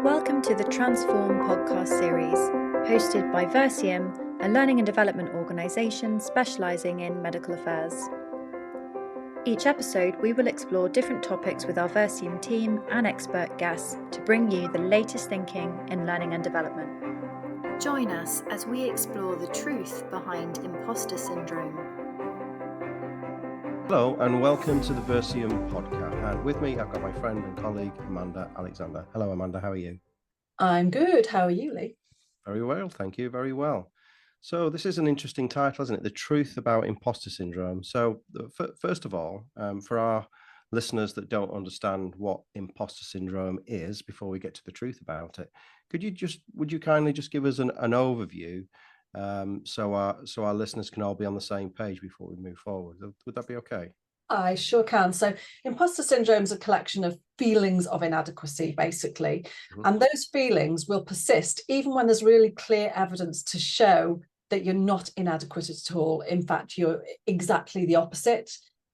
Welcome to the Transform podcast series, hosted by Vercium, a learning and development organisation specialising in medical affairs. Each episode, we will explore different topics with our Vercium team and expert guests to bring you the latest thinking in learning and development. Join us as we explore the truth behind imposter syndrome. Hello and welcome to the Vercium podcast. And with me, I've got my friend and colleague, Amanda Alexander. Hello, Amanda. How are you? I'm good. How are you, Lee? Very well. Thank you. Very well. So this is an interesting title, isn't it? The truth about imposter syndrome. So first of all, for our listeners that don't understand what imposter syndrome is, before we get to the truth about it, would you kindly just give us an overview so our listeners can all be on the same page before we move forward? Would that be okay? I sure can. So imposter syndrome is a collection of feelings of inadequacy, basically. Mm-hmm. And those feelings will persist even when there's really clear evidence to show that you're not inadequate at all. In fact, you're exactly the opposite.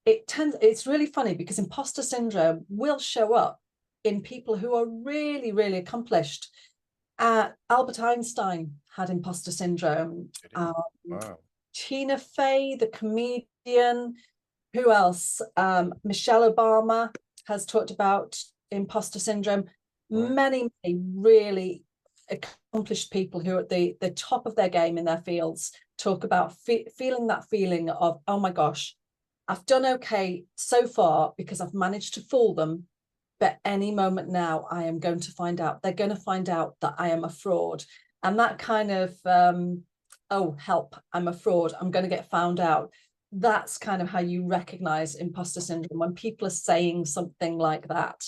It's really funny because imposter syndrome will show up in people who are really, really accomplished. Albert Einstein had imposter syndrome. Wow. Tina Fey, the comedian. Who else? Michelle Obama has talked about imposter syndrome. Right. Many really accomplished people who are at the top of their game in their fields talk about feeling that feeling of, oh my gosh, I've done okay so far because I've managed to fool them. But any moment now, I am going to find out. They're going to find out that I am a fraud. And that kind of, oh, help, I'm a fraud. I'm going to get found out. That's kind of how you recognize imposter syndrome, when people are saying something like that.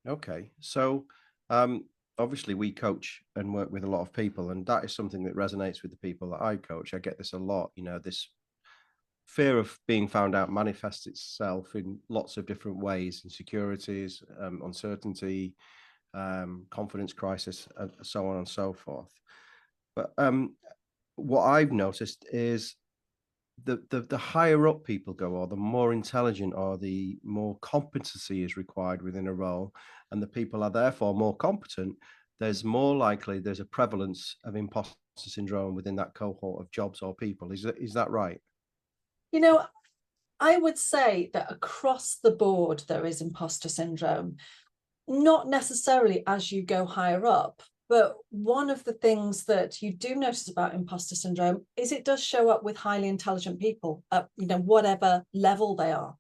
Okay. So obviously we coach and work with a lot of people, and that is something that resonates with the people that I coach. I get this a lot, this fear of being found out manifests itself in lots of different ways: insecurities, uncertainty, confidence crisis, and so on and so forth. But what I've noticed is the higher up people go, or the more intelligent, or the more competency is required within a role, and the people are therefore more competent, there's a prevalence of imposter syndrome within that cohort of jobs or people. Is that right? I would say that across the board there is imposter syndrome, not necessarily as you go higher up. But one of the things that you do notice about imposter syndrome is it does show up with highly intelligent people at whatever level they are.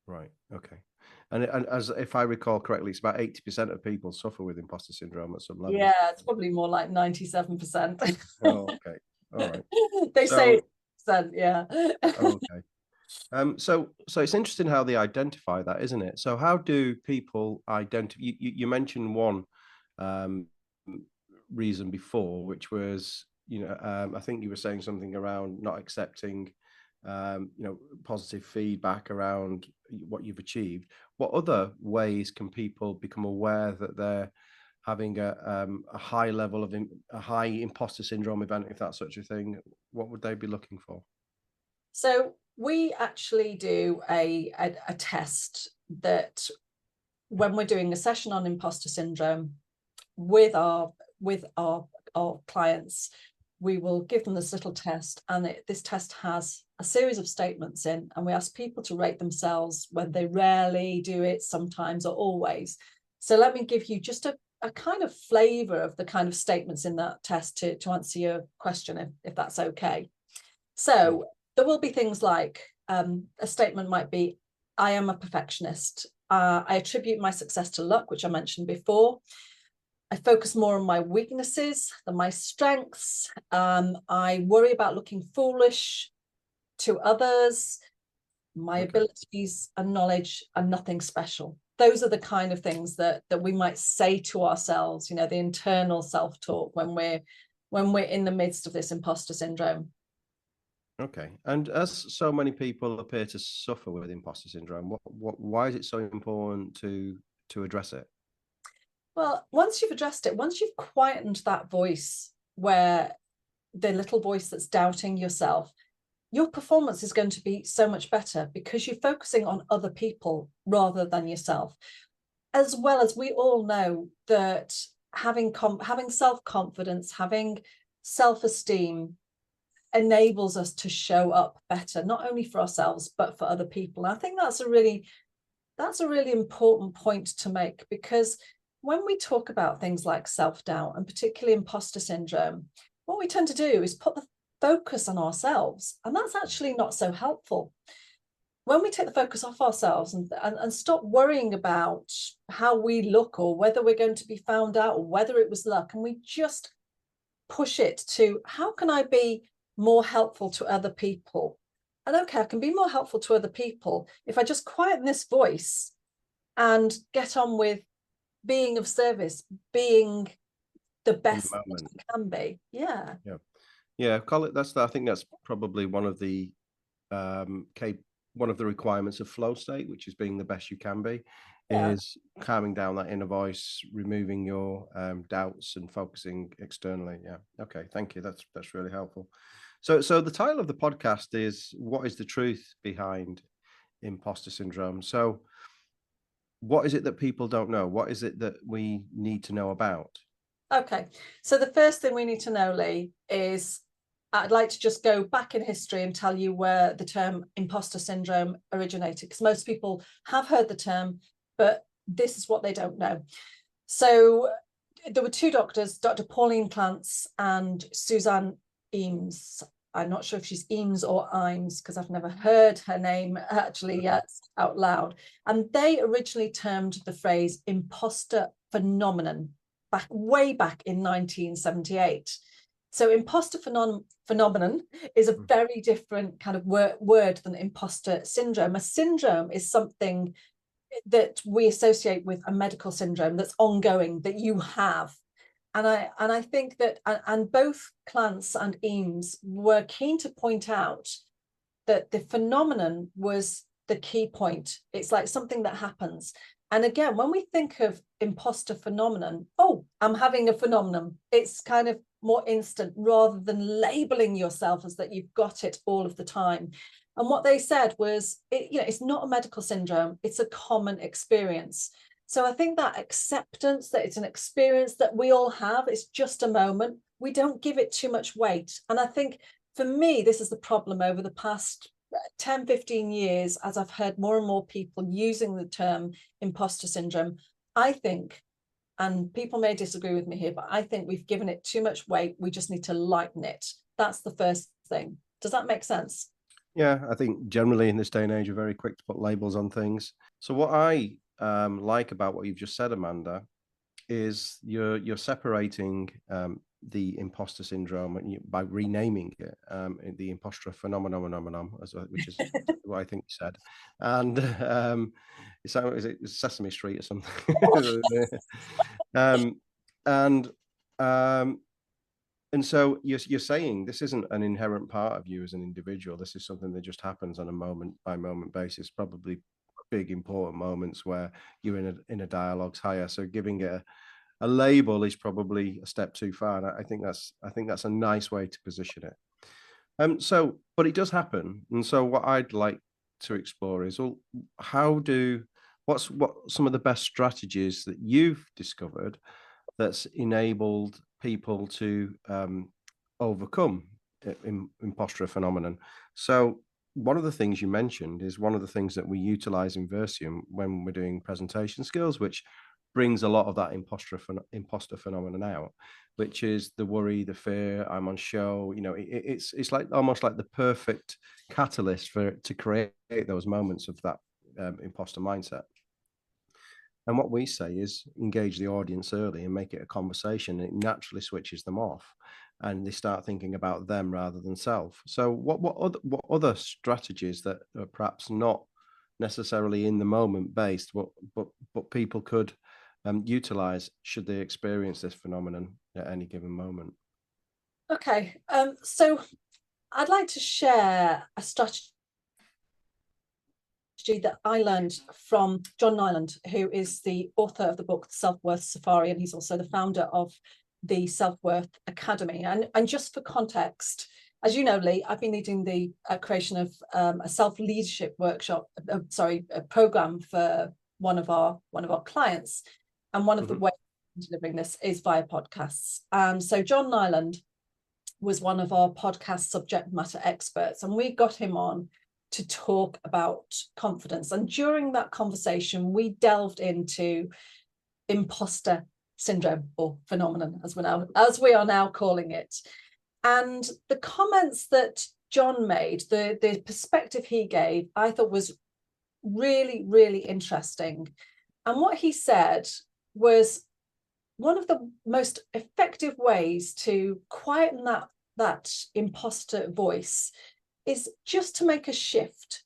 Right. Okay. And as if I recall correctly, it's about 80% of people suffer with imposter syndrome at some level. Yeah, it's probably more like 97%. Oh, okay. All right. They say 80%, yeah. Okay. So it's interesting how they identify that, isn't it? So how do people identify? You mentioned one reason before, which was, I think you were saying something around not accepting, positive feedback around what you've achieved. What other ways can people become aware that they're having a high level of a high imposter syndrome event, if that's such a thing? What would they be looking for? So we actually do a test that, when we're doing a session on imposter syndrome with our clients, we will give them this little test, and this test has a series of statements in, and we ask people to rate themselves when they rarely do it, sometimes, or always. So let me give you just a kind of flavor of the kind of statements in that test to answer your question, if that's okay. So there will be things like a statement might be, I am a perfectionist. I attribute my success to luck, which I mentioned before. I focus more on my weaknesses than my strengths. I worry about looking foolish to others. My abilities and knowledge are nothing special. Those are the kind of things that we might say to ourselves, the internal self-talk when we're in the midst of this imposter syndrome. Okay. And as so many people appear to suffer with imposter syndrome, why is it so important to address it? Well, once you've addressed it, once you've quietened that voice, where the little voice that's doubting yourself, your performance is going to be so much better because you're focusing on other people rather than yourself. As well as we all know that having self-confidence, having self-esteem enables us to show up better, not only for ourselves, but for other people. And I think that's a really important point to make, because when we talk about things like self-doubt, and particularly imposter syndrome, what we tend to do is put the focus on ourselves, and that's actually not so helpful. When we take the focus off ourselves and stop worrying about how we look or whether we're going to be found out or whether it was luck, and we just push it to, how can I be more helpful to other people? And okay, I can be more helpful to other people if I just quieten this voice and get on with being of service, being the best that I can be. Yeah. Call it. I think that's probably one of the requirements of flow state, which is being the best you can be, is calming down that inner voice, removing your doubts and focusing externally. Yeah. Okay. Thank you. That's really helpful. So the title of the podcast is "What is the truth behind imposter syndrome?" So what is it that people don't know? What is it that we need to know about? Okay. So the first thing we need to know, Lee, is I'd like to just go back in history and tell you where the term imposter syndrome originated, because most people have heard the term, but this is what they don't know. So there were two doctors, Dr. Pauline Clance and Suzanne Eames. I'm not sure if she's Eames or Imes, because I've never heard her name actually out loud. And they originally termed the phrase imposter phenomenon way back in 1978. So imposter phenomenon is a very different kind of word than imposter syndrome. A syndrome is something that we associate with a medical syndrome that's ongoing, that you have. And I think that, and both Clance and Eames were keen to point out that the phenomenon was the key point. It's like something that happens. And again, when we think of imposter phenomenon, oh, I'm having a phenomenon, it's kind of more instant, rather than labeling yourself as that you've got it all of the time. And what they said was, it's not a medical syndrome, it's a common experience. So I think that acceptance that it's an experience that we all have, it's just a moment, we don't give it too much weight. And I think for me, this is the problem over the past 10, 15 years, as I've heard more and more people using the term imposter syndrome. I think, and people may disagree with me here, but I think we've given it too much weight. We just need to lighten it. That's the first thing. Does that make sense? Yeah, I think generally in this day and age, we're very quick to put labels on things. So what I like about what you've just said, Amanda, is you're separating the imposter syndrome by renaming it the imposter phenomenon, which is what I think you said. And is it Sesame Street or something? And so you're saying this isn't an inherent part of you as an individual. This is something that just happens on a moment by moment basis, probably big important moments where you're in a dialogue's higher. So giving it a label is probably a step too far. And I think that's a nice way to position it. But it does happen. And so what I'd like to explore is, well, what some of the best strategies that you've discovered that's enabled people to overcome imposter phenomenon. So one of the things you mentioned is one of the things that we utilize in Vercium when we're doing presentation skills, which brings a lot of that imposter phenomenon out, which is the worry, the fear, I'm on show. It's like almost like the perfect catalyst to create those moments of that imposter mindset. And what we say is engage the audience early and make it a conversation. It naturally switches them off and they start thinking about them rather than self. So what other strategies that are perhaps not necessarily in the moment based, but people could utilize should they experience this phenomenon at any given moment? Okay, so I'd like to share a strategy that I learned from John Nyland, who is the author of the book Self-Worth Safari, and he's also the founder of the Self-Worth Academy. And just for context, as you know, Lee, I've been leading the creation of a self-leadership workshop, a program for one of our clients. And one of the ways delivering this is via podcasts. And so John Nyland was one of our podcast subject matter experts, and we got him on to talk about confidence. And during that conversation, we delved into imposter syndrome, or phenomenon, as we are now calling it. And the comments that John made, the perspective he gave, I thought was really, really interesting. And what he said was, one of the most effective ways to quieten that imposter voice is just to make a shift.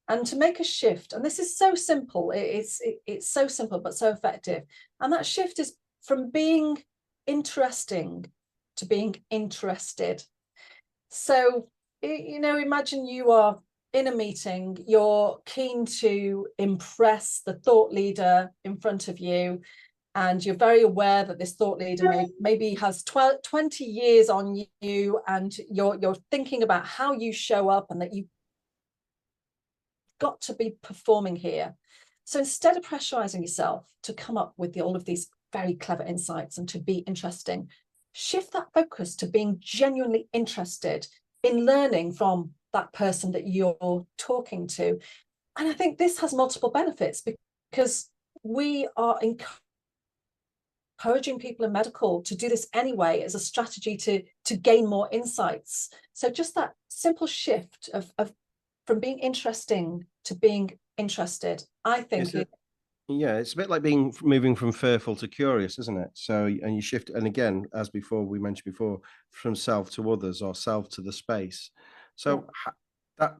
And to make a shift, and this is so simple, it's so simple but so effective. And that shift is from being interesting to being interested. So, imagine you are in a meeting, you're keen to impress the thought leader in front of you, and you're very aware that this thought leader maybe has 20 years on you, and you're thinking about how you show up and that you've got to be performing here. So instead of pressurizing yourself to come up with all of these very clever insights and to be interesting, shift that focus to being genuinely interested in learning from that person that you're talking to. And I think this has multiple benefits, because we are encouraging people in medical to do this anyway as a strategy to gain more insights. So just that simple shift of from being interesting to being interested, I think. It's a bit like moving from fearful to curious, isn't it? So, and you shift, and again, as we mentioned before, from self to others, or self to the space. So that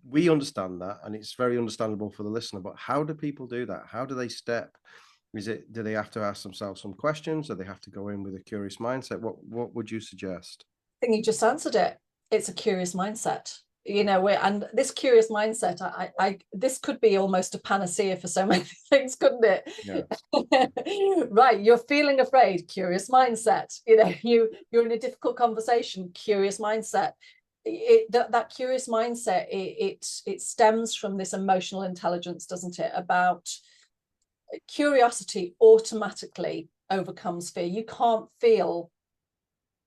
we understand that, and it's very understandable for the listener. But how do people do that? How do they step? Do they have to ask themselves some questions? Do they have to go in with a curious mindset? What would you suggest? I think you just answered it. It's a curious mindset. And this curious mindset, this could be almost a panacea for so many things, couldn't it? Yeah. Right, you're feeling afraid, curious mindset. You're in a difficult conversation, curious mindset. That curious mindset, it stems from this emotional intelligence, doesn't it? About curiosity automatically overcomes fear. You can't feel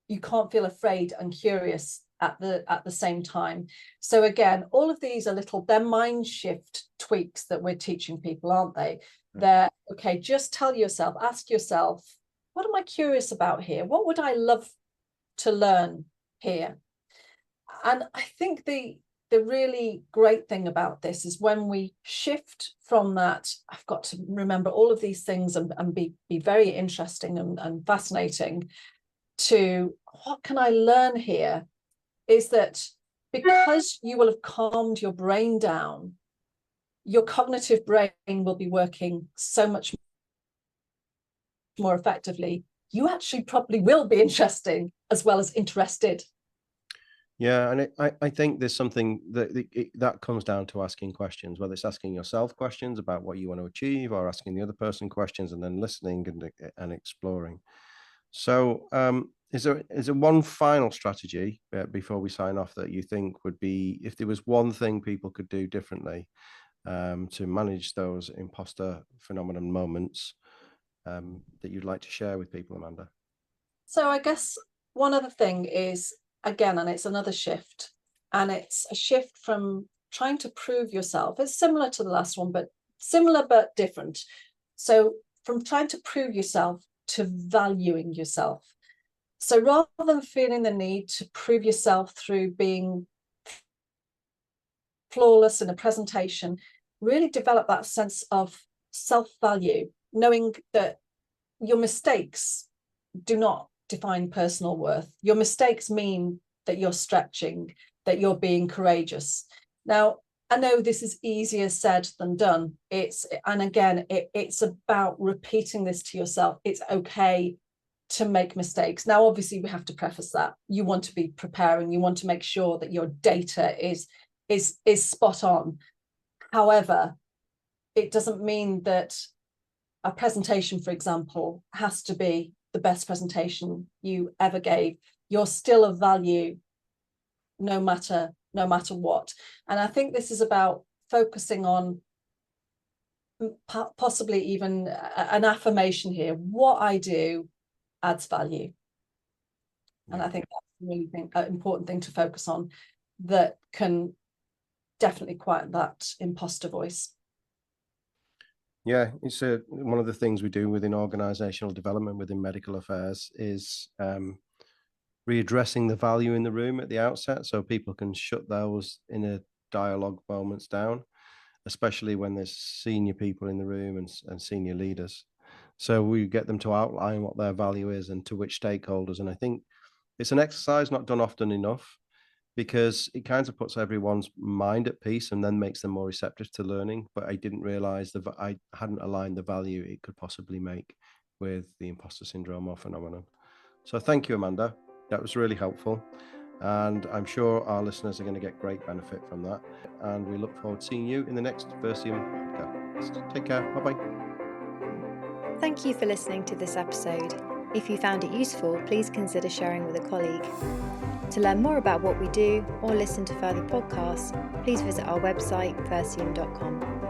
afraid and curious at the same time. So again, all of these are they're mind shift tweaks that we're teaching people, aren't they? They're okay, just ask yourself, what am I curious about here? What would I love to learn here? And I think the really great thing about this is when we shift from that, I've got to remember all of these things and be very interesting and fascinating, to what can I learn here, is that because you will have calmed your brain down, your cognitive brain will be working so much more effectively. You actually probably will be interesting as well as interested. Yeah, and I think there's something that comes down to asking questions, whether it's asking yourself questions about what you want to achieve, or asking the other person questions, and then listening and exploring. So is there one final strategy before we sign off that you think would be, if there was one thing people could do differently to manage those imposter phenomenon moments, that you'd like to share with people, Amanda? So I guess one other thing is, again, and it's another shift, and it's a shift from trying to prove yourself. It's similar to the last one, but similar but different. So from trying to prove yourself to valuing yourself. So rather than feeling the need to prove yourself through being flawless in a presentation, really develop that sense of self-value, knowing that your mistakes do not define personal worth. Your mistakes mean that you're stretching, that you're being courageous. Now, I know this is easier said than done. It's about repeating this to yourself. It's okay to make mistakes. Now, obviously, we have to preface that. You want to be preparing. You want to make sure that your data is spot on. However, it doesn't mean that a presentation, for example, has to be the best presentation you ever gave. You're still of value no matter what. And I think this is about focusing on possibly even an affirmation here. What I do adds value. And I think that's really an important thing to focus on, that can definitely quiet that imposter voice. Yeah, it's one of the things we do within organizational development within medical affairs is readdressing the value in the room at the outset, so people can shut those inner dialogue moments down, especially when there's senior people in the room and senior leaders. So we get them to outline what their value is and to which stakeholders. And I think it's an exercise not done often enough, because it kind of puts everyone's mind at peace and then makes them more receptive to learning. But I didn't realize that I hadn't aligned the value it could possibly make with the imposter syndrome or phenomenon. So thank you, Amanda. That was really helpful. And I'm sure our listeners are going to get great benefit from that. And we look forward to seeing you in the next Vercium podcast. Take care. Bye-bye. Thank you for listening to this episode. If you found it useful, please consider sharing with a colleague. To learn more about what we do or listen to further podcasts, please visit our website, vercium.com.